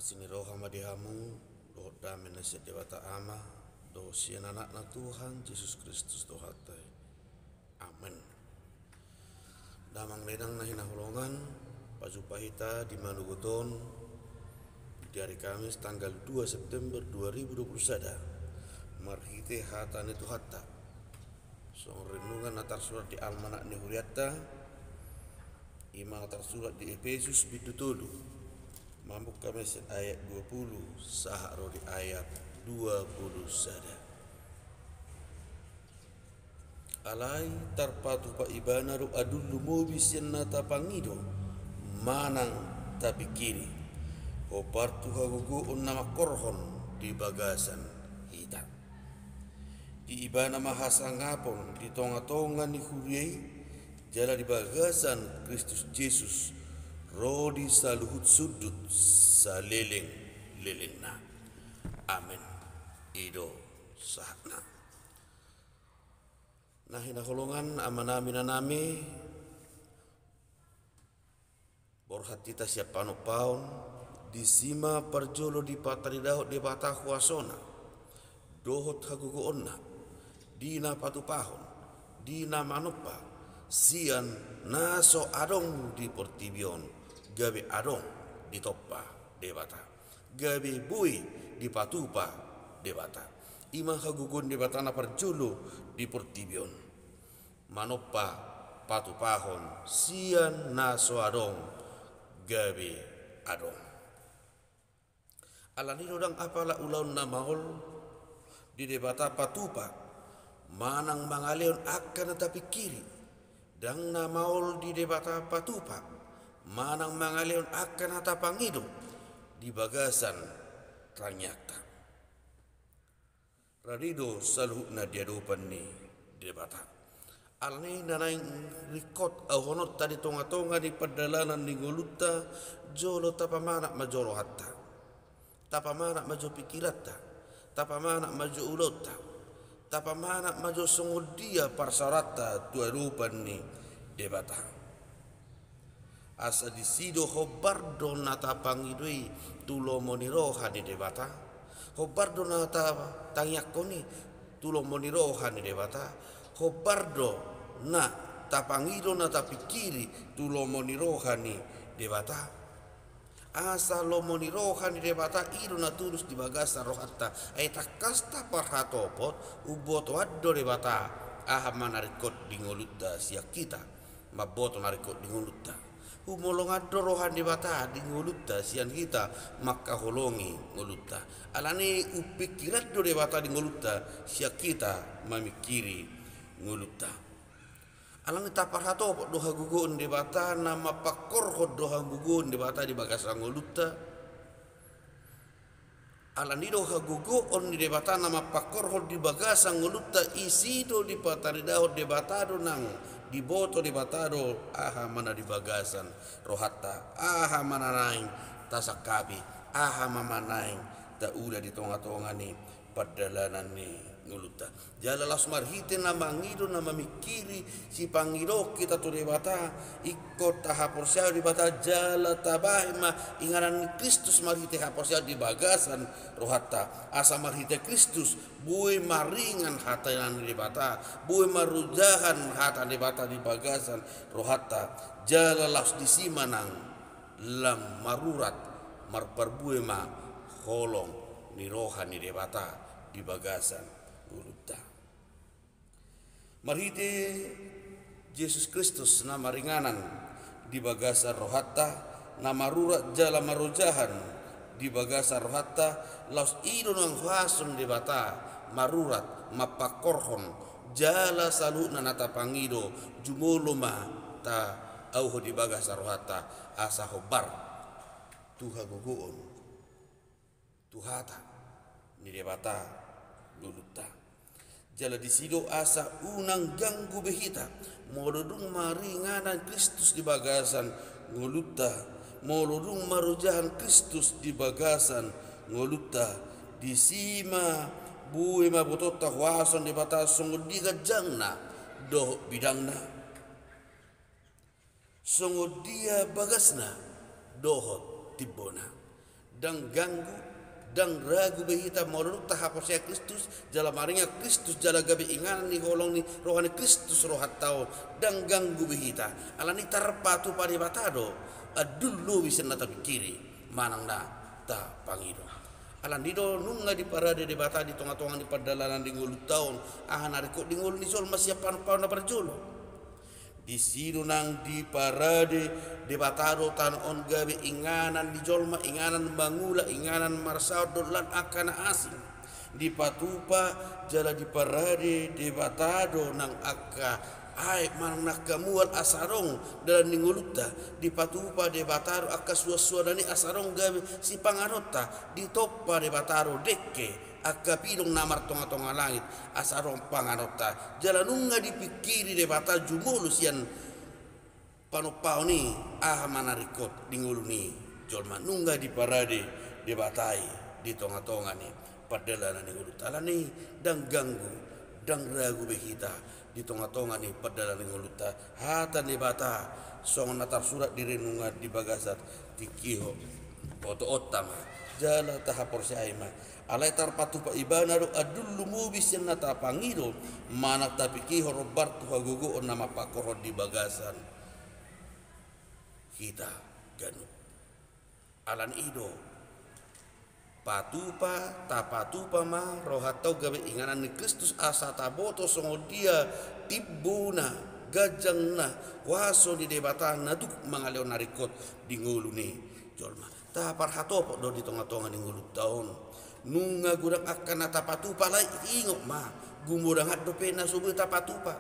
Asini roha madihamu, doh damen nasihat dewata ama, doh sian anak na Tuhan Yesus Kristus doh hatai. Amin. Damang ledang na hinahulongan, pajupahita di Manuguton, di hari Kamis tanggal 2 September 2021. Marhite hata ni Tuhatta. Song renungan atar surat di Almanak ni Huriatta, ima atar surat di Efesus bitutulu. Mambuk kami ayat 20 saharo di ayat 20 sada. Alai tarpatu pa ibanaru adullu mobis yan natapangido manang tapikiri o partu haguguon nama korhon di bagasan hita. Di ibana mahasangapon di tonga-tonga ni huriai jala di bagasan Kristus Yesus rodi saluhut sudut saleleng lelengna. Amin. Ido sahna. Nah hinaholongan amanami nanami borhatita siapa no paun disima perjolo di patari dahot di batah huasona dohot hagugoonna dina patu pahon dina manupa sian naso adong di portibion gabe adong di toppa debata gabe bui di patupa debata ima hagugun debata na perjulu di portibion manoppa patu pahon sian naso adong gabe adong alani rodang apala ulaun na mahol di debata patupa manang mangaleon akan tapi kiri dang na maol di debata patupa manang mangaleon akan hatapangido di bagasan ranyakta radido saluhna diadopan ni debata alni nanaing rikot ahonot tadi tonga-tonga di pedalanan di ngolutta jolo tapamana majolo hatta tapamana majo pikiratta tapamana majo ulotta tapamana majo songodia parsaratta tuarupan ni debata asa disido hobardo nata pangidui tulo moniroha di debata hobardo nata tangyakoni tulo moniroha di debata hobardo na tapangido nata pikiri tulo moniroha ni debata asa lo moniroha ni debata ido na tulus di bagasa rohatta eta kasta parhatopot uboto addo debata aha manarikot di ngolutta siak kita maboto narikot di ngolutta humolong addo rohan di bata di ngolutta sian kita maka holongi ngolutta alane upikirat do de bata di ngolutta siak kita mamikiri ngolutta alane tapar hato do hagugun di bata nama pakor do hagugun di bata di bagasa ngolutta alani do hagugun di bata nama pakor di bagasa ngolutta isido di patari daud di bata do nang di boto di batado aha mana di bagasan rohatta aha mana naing tasakabi aha mama naing ta udah di tonga-tonga ni padalanan ni nguluta jala lasmar hite nama ngido nama mikiri si pangido kita tu di bata ikut tahapursia di bata jala tabahima ingaran Kristus marhite hapursia di bagasan rohatta asa marhite Kristus bui maringan hata yang di bata bui marujahan hata di bata di bagasan rohatta jala las di simanang lang marurat marparbue ma holong ni rohan ni debata di bagasan guluta marhite Yesus Kristus nama ringanan di bagasan rohatta nama rurat jala marujahan di bagasan rohatta laus ido nang hasun di bata marurat mapakorhon jala saluna nata pangido jumolo ma ta auho di bagasa rohata asa hobar tuha gogoon tuhata ni debata luluta jala disido asa unang ganggu behita molodung maringanan Kristus di bagasan ngoluta molodung marujahan Kristus di bagasan ngoluta disima bui mabotota wason di batas songodia jangna doh bidangna songodia bagasna dohot tibona dan ganggu dan ragu behita morut tahap saya Kristus jala maringa Kristus jala gabe inganan ni holong ni rohani Kristus rohat tau dan ganggu behita alani tarpatu pada batado adullu bisa nata pikiri manang na ta pangido alan dido nunga di parade de bata di tonga-tonga di padalanan di ngulu taun ahana reko di ngulu ni sol masiapan pauna berjolo di sino nang di parade de batado tan on gabe inganan di jolma inganan bangula inganan marsao dolan akana asing di patupa jala di parade de batado nang akka ai manang nakamual asarong dalam ninguluta di patupa de bataro akka suasana ni asarong gabe si pangarota di toppa de bataro dekke akka pilong namar tonga-tonga langit asarong pangarota jalanunga dipikiri de bata jumulu sian panopao ni manarikot dingulu ni jolma nungga di parade de batai di tonga-tonga ni padalanan ninguluta alani dan ganggu dan ragu behita di tonga-tonga ni padala nguluta hata ni bata songon natar surat di renunga di bagasat tikiho foto otama jala tahapor saima alai tarpatu pa ibana ro adullu mubis yang nata pangido mana tapi kiho robar tu hagugo on nama pakoro di bagasan kita ganu alan ido patupa tapatupa ma rohatau gabe inganan ni Kristus asa taboto songo dia tibuna gajangna waso di debatan naduk mangaleo narikot di ngulu ni jolma ta parhatopo do di tonga-tonga di ngulu taon nunga gurang akan tapatupa lai ingok ma gumurang addo pena subuh tapatupa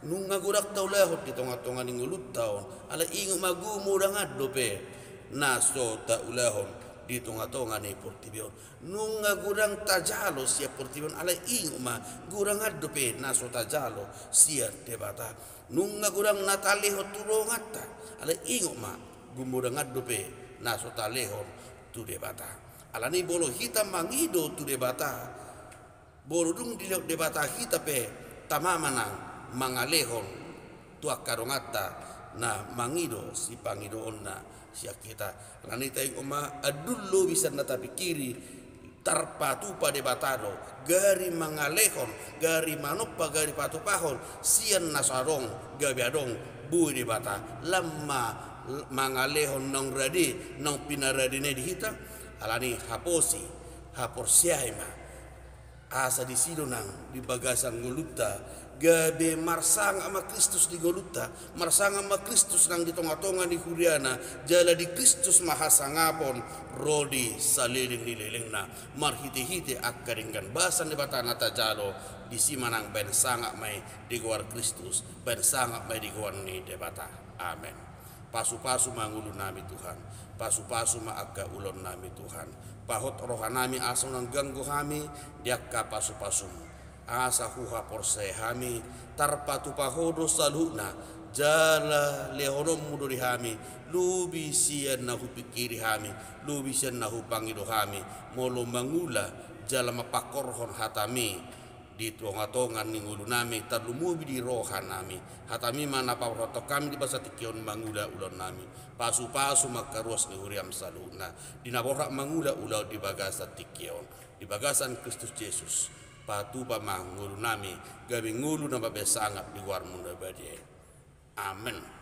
nunga gurang taulahot di tonga-tonga di ngulu taon ala ingok ma gumurang addo pe naso taulahon di tonga-tonga ni portibion nunga gurang tajalo sia portibion ala inguma gurang adope naso tajalo sia debata nunga gurang nataleho turongata ala inguma gumurang adope naso taleho tu debata ala ni bolo hitam mangido tu debata bolo dung dilok debata hita pe tamamanang mangalehon tu akarongata na mangido si pangido onna siak kita lanita oma adullo bisa nata pikiri tarpatu pada batado gari mangalehon gari manopa gari patu pahon sian nasarong gabi adong bui di bata lama mangalehon nong radi nong pinaradine di hita alani haposi haporsiaima asa di sidonang di bagasan nguluta gabe marsang ama Kristus di Goluta marsang ama Kristus nang di tonga-tonga di Huriana jala di Kristus mahasangapon rodi saliling nililingna marhiti-hiti akaringgan basan di batana tajalo di simanang ben sangak mai di guar Kristus ben sangak mai di guar ni debata amin pasu-pasu mangulu nami Tuhan pasu-pasu maaka ulon nami Tuhan pahot rohanami asal nang ganggu kami diakka pasu-pasu asa huha porse hami tarpatu pahodo saluna jala lehonom mudori hami lubi sian nahu pikiri hami lubi sian nahu pangido hami molo mangula jala mapakorhon hatami di tonga-tongan ningulu nami tarlumubi di rohan nami hatami mana pawroto kami di basa tikion mangula ulon nami pasu-pasu makaruas ni huriam saluna dinaborak mangula ulau di bagasa tikion di bagasan Kristus Yesus patu pamang ngulu nami gabi ngulu nama besangap di war munda badie amen.